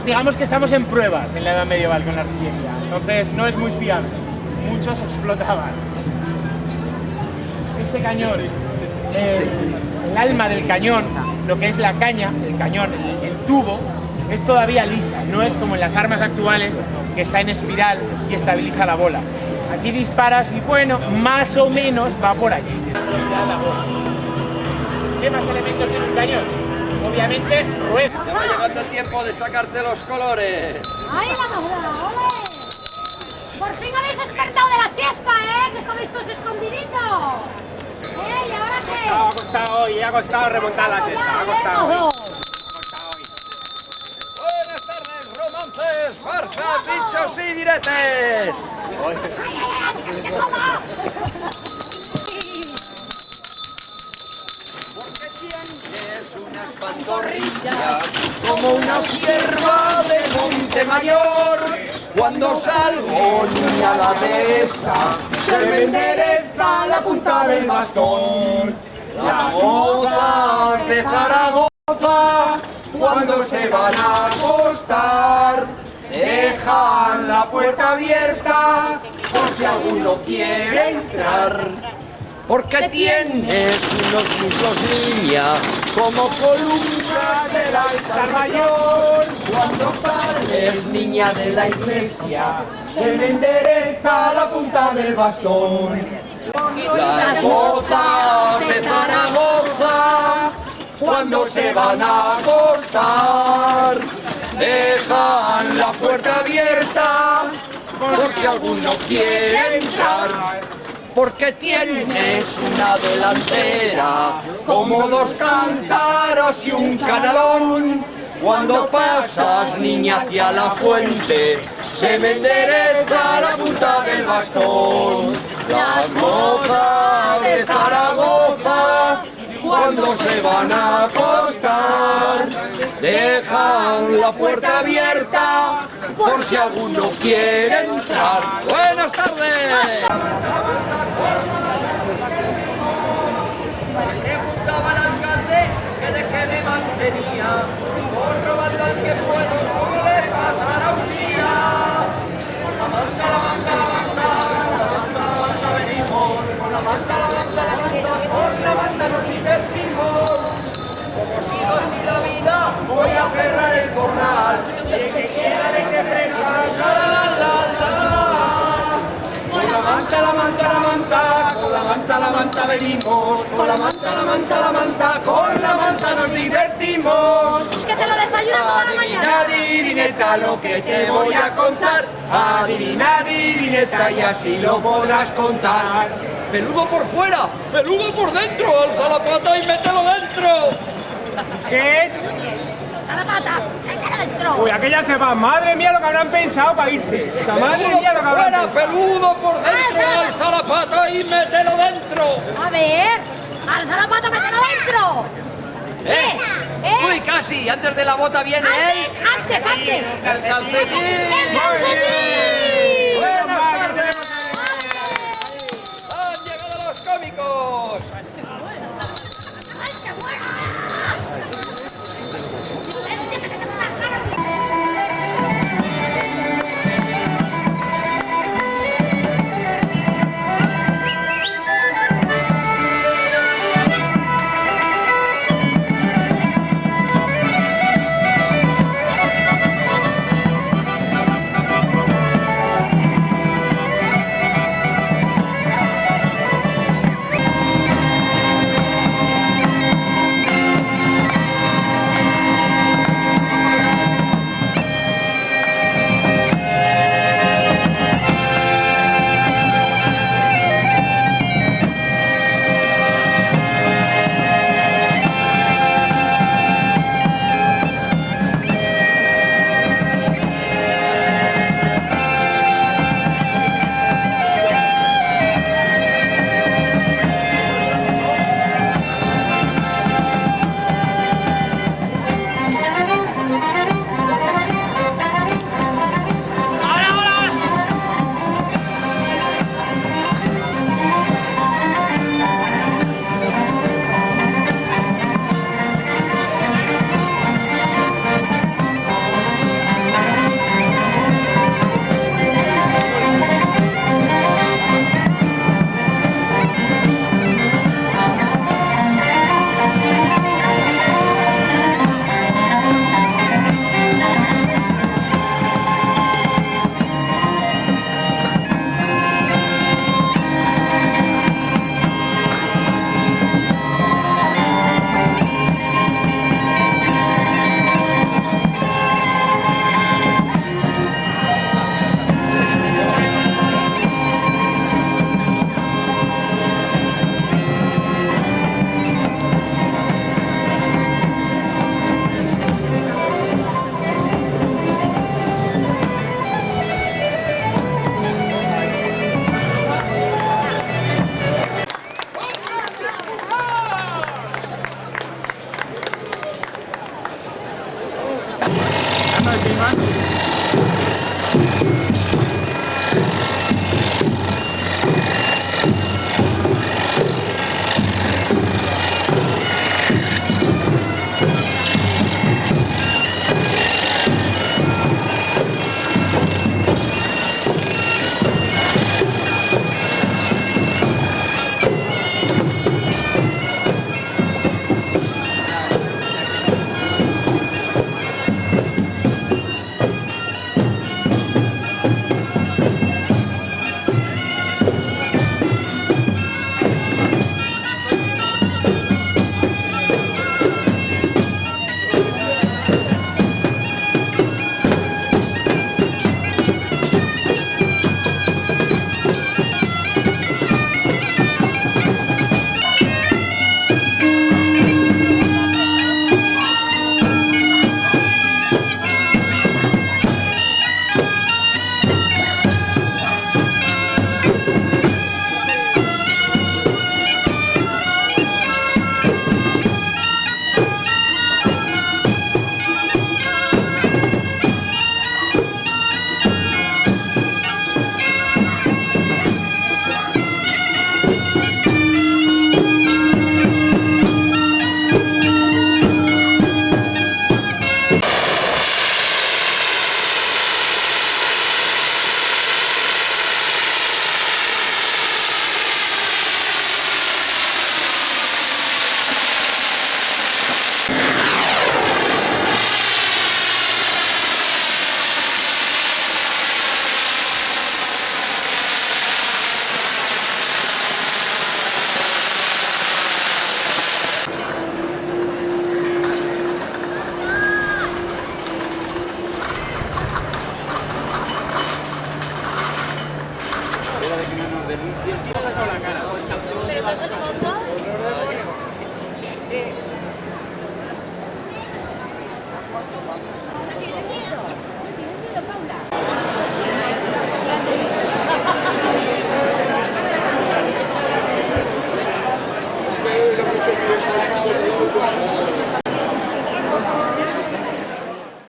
Digamos que estamos en pruebas en la edad medieval con la artillería, entonces no es muy fiable. Muchos explotaban. Este cañón, el alma del cañón, lo que es la caña, el cañón, el tubo, es todavía lisa, no es como en las armas actuales que está en espiral y estabiliza la bola. Aquí disparas y bueno, más o menos va por allí. ¿Qué más elementos tiene un cañón? Obviamente, rueda. Ya va llegando el tiempo de sacarte los colores. ¡Ay, la madura! ¡Ole! Por fin habéis despertado de la siesta, ¿eh? Que estabais todos escondiditos. ¿Y ahora qué? Ha costado remontar la siesta, ha costado. Buenas tardes, romances, farsas, dichos y diretes. Porque tienes unas pantorrillas como una cierva de monte mayor. Cuando salgo niña la dehesa, se me endereza la punta del bastón. Las mozas de Zaragoza, cuando se van a acostar, dejan la puerta abierta por si alguno quiere entrar. Porque tienes unos muslos, niña, como columnas del altar mayor. Cuando sales, niña, de la iglesia, se me endereza la punta del bastón. Las mozas de Zaragoza, cuando se van a acostar, dejan la puerta abierta por si alguno quiere entrar. Porque tienes una delantera como dos cántaros y un canalón. Cuando pasas, niña, hacia la fuente, se me endereza la punta del bastón. Las mozas de Zaragoza, cuando se van a acostar, dejan la puerta abierta por si alguno quiere entrar. ¡Buenas tardes! Preguntaba al alcalde que de qué me mantenía, por robando al que puedo, como le pasará un día. Con la manta, la manta, la manta, con la manta venimos, con la manta, la manta, la manta, con la manta nos divertimos. Como sigo así la vida, voy a cerrar el corral, y el que quiera leche fresca, la la la la la la. Con la manta, la manta, la manta, con la manta, la manta venimos, con la manta, la manta, la manta, con la manta nos divertimos. Que te lo desayunas toda la mañana. Adivineta lo que te voy a contar, adivina, adivineta y así lo podrás contar. Peludo por fuera, peludo por dentro, alza la pata y mételo dentro. ¿Qué es? A la pata, mételo dentro. Uy, aquella se va. Madre mía lo que habrán pensado para irse. O sea, madre mía lo que habrán Fuera, pensado. peludo por dentro, alza la pata y mételo dentro. A ver, alza la pata, mételo dentro. Uy, casi, antes de la bota viene él. Antes. El calcetín. ¡El calcetín! Buenas tardes. Han llegado los cómicos. ¡Ay, qué buena! filmando.